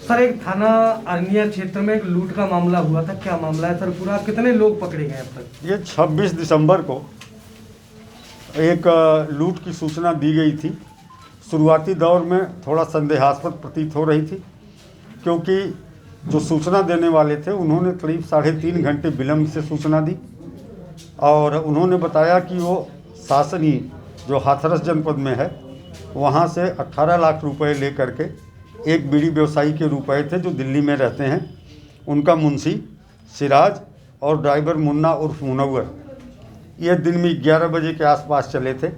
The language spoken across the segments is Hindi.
सर, एक थाना अरनिया क्षेत्र में एक लूट का मामला हुआ था, क्या मामला है सर पूरा, कितने लोग पकड़े गए अब तक? ये 26 दिसंबर को एक लूट की सूचना दी गई थी। शुरुआती दौर में थोड़ा संदेहास्पद प्रतीत हो रही थी, क्योंकि जो सूचना देने वाले थे उन्होंने करीब 3.5 घंटे विलम्ब से सूचना दी और उन्होंने बताया कि वो शासनी जो हाथरस जनपद में है वहाँ से 18 लाख रुपए लेकर के एक बीड़ी व्यवसायी के रुपए थे जो दिल्ली में रहते हैं, उनका मुंशी सिराज और ड्राइवर मुन्ना उर्फ मुनव्वर, ये दिन में 11 बजे के आसपास चले थे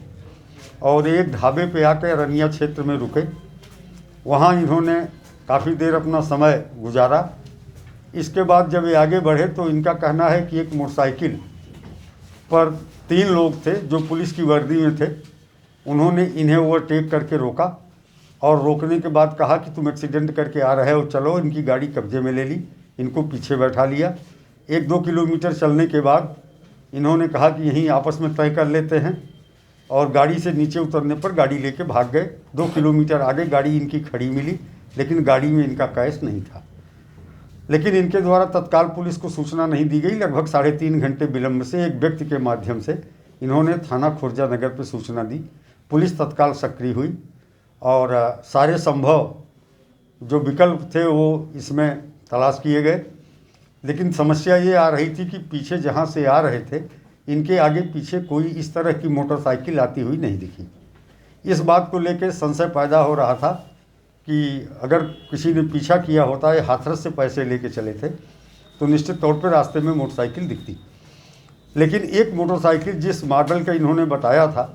और एक ढाबे पे आकर अरनिया क्षेत्र में रुके। वहाँ इन्होंने काफ़ी देर अपना समय गुजारा। इसके बाद जब ये आगे बढ़े तो इनका कहना है कि एक मोटरसाइकिल पर 3 लोग थे जो पुलिस की वर्दी में थे। उन्होंने इन्हें ओवरटेक करके रोका और रोकने के बाद कहा कि तुम एक्सीडेंट करके आ रहे हो, चलो। इनकी गाड़ी कब्जे में ले ली, इनको पीछे बैठा लिया। 1-2 किलोमीटर चलने के बाद इन्होंने कहा कि यहीं आपस में तय कर लेते हैं और गाड़ी से नीचे उतरने पर गाड़ी लेके भाग गए। 2 किलोमीटर आगे गाड़ी इनकी खड़ी मिली, लेकिन गाड़ी में इनका कैश नहीं था। लेकिन इनके द्वारा तत्काल पुलिस को सूचना नहीं दी गई। लगभग 3.5 घंटे विलम्ब से एक व्यक्ति के माध्यम से इन्होंने थाना खुर्जा नगर पर सूचना दी। पुलिस तत्काल सक्रिय हुई और सारे संभव जो विकल्प थे वो इसमें तलाश किए गए। लेकिन समस्या ये आ रही थी कि पीछे जहाँ से आ रहे थे इनके आगे पीछे कोई इस तरह की मोटरसाइकिल आती हुई नहीं दिखी। इस बात को लेकर संशय पैदा हो रहा था कि अगर किसी ने पीछा किया होता है, हाथरस से पैसे लेके चले थे, तो निश्चित तौर पर रास्ते में मोटरसाइकिल दिखती। लेकिन एक मोटरसाइकिल जिस मॉडल का इन्होंने बताया था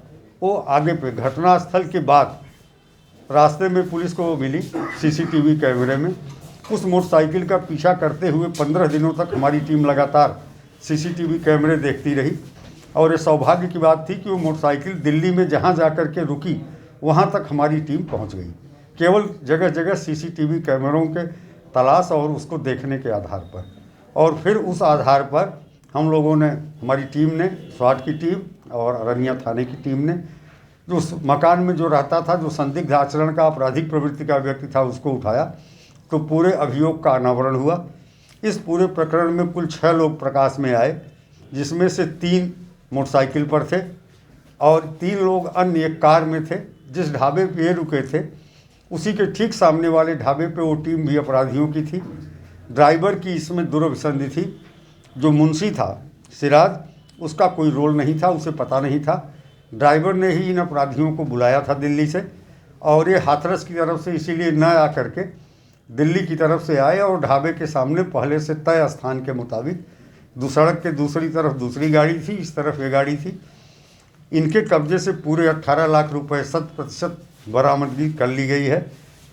वो आगे पे घटनास्थल के बाद रास्ते में पुलिस को मिली सीसीटीवी कैमरे में। उस मोटरसाइकिल का पीछा करते हुए 15 दिनों तक हमारी टीम लगातार सीसीटीवी कैमरे देखती रही और ये सौभाग्य की बात थी कि वो मोटरसाइकिल दिल्ली में जहाँ जा कर के रुकी वहाँ तक हमारी टीम पहुँच गई, केवल जगह जगह सीसीटीवी कैमरों के तलाश और उसको देखने के आधार पर। और फिर उस आधार पर हम लोगों ने, हमारी टीम ने, स्वाट की टीम और अरनिया थाने की टीम ने, जो उस मकान में जो रहता था, जो संदिग्ध आचरण का, आपराधिक प्रवृत्ति का व्यक्ति था, उसको उठाया तो पूरे अभियोग का अनावरण हुआ। इस पूरे प्रकरण में कुल 6 लोग प्रकाश में आए, जिसमें से 3 मोटरसाइकिल पर थे और 3 लोग अन्य एक कार में थे। जिस ढाबे पे ये रुके थे उसी के ठीक सामने वाले ढाबे पे वो टीम भी अपराधियों की थी। ड्राइवर की इसमें दुर्भिसंधि थी। जो मुंशी था सिराज, उसका कोई रोल नहीं था, उसे पता नहीं था। ड्राइवर ने ही इन अपराधियों को बुलाया था दिल्ली से और ये हाथरस की तरफ से इसीलिए न आ करके दिल्ली की तरफ से आए और ढाबे के सामने पहले से तय स्थान के मुताबिक सड़क के दूसरी तरफ दूसरी गाड़ी थी, इस तरफ ये गाड़ी थी। इनके कब्जे से पूरे 18 लाख रुपए 100% बरामदगी कर ली गई है।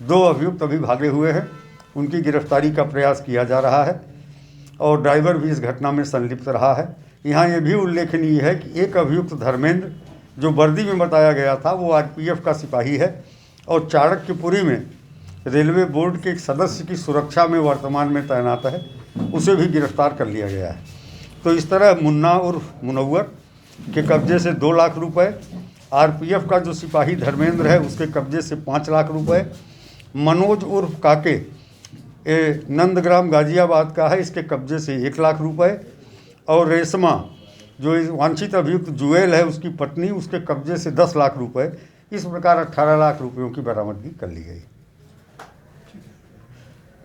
2 अभियुक्त अभी भागे हुए हैं, उनकी गिरफ्तारी का प्रयास किया जा रहा है और ड्राइवर भी इस घटना में संलिप्त रहा है। यहाँ ये भी उल्लेखनीय है कि एक अभियुक्त धर्मेंद्र, जो वर्दी में बताया गया था, वो आरपीएफ का सिपाही है और चाणक्यपुरी में रेलवे बोर्ड के एक सदस्य की सुरक्षा में वर्तमान में तैनात है, उसे भी गिरफ्तार कर लिया गया है। तो इस तरह मुन्ना उर्फ मुनव्वर के कब्जे से 2 लाख रुपए, आरपीएफ का जो सिपाही धर्मेंद्र है उसके कब्जे से 5 लाख रुपए, मनोज उर्फ काके नंदग्राम गाजियाबाद का है, इसके कब्जे से 1 लाख रुपए और रेशमा जो वांछित अभियुक्त जुएल है उसकी पत्नी, उसके कब्जे से 10 लाख रुपए। इस प्रकार 18 लाख रुपयों की बरामदगी कर ली गई।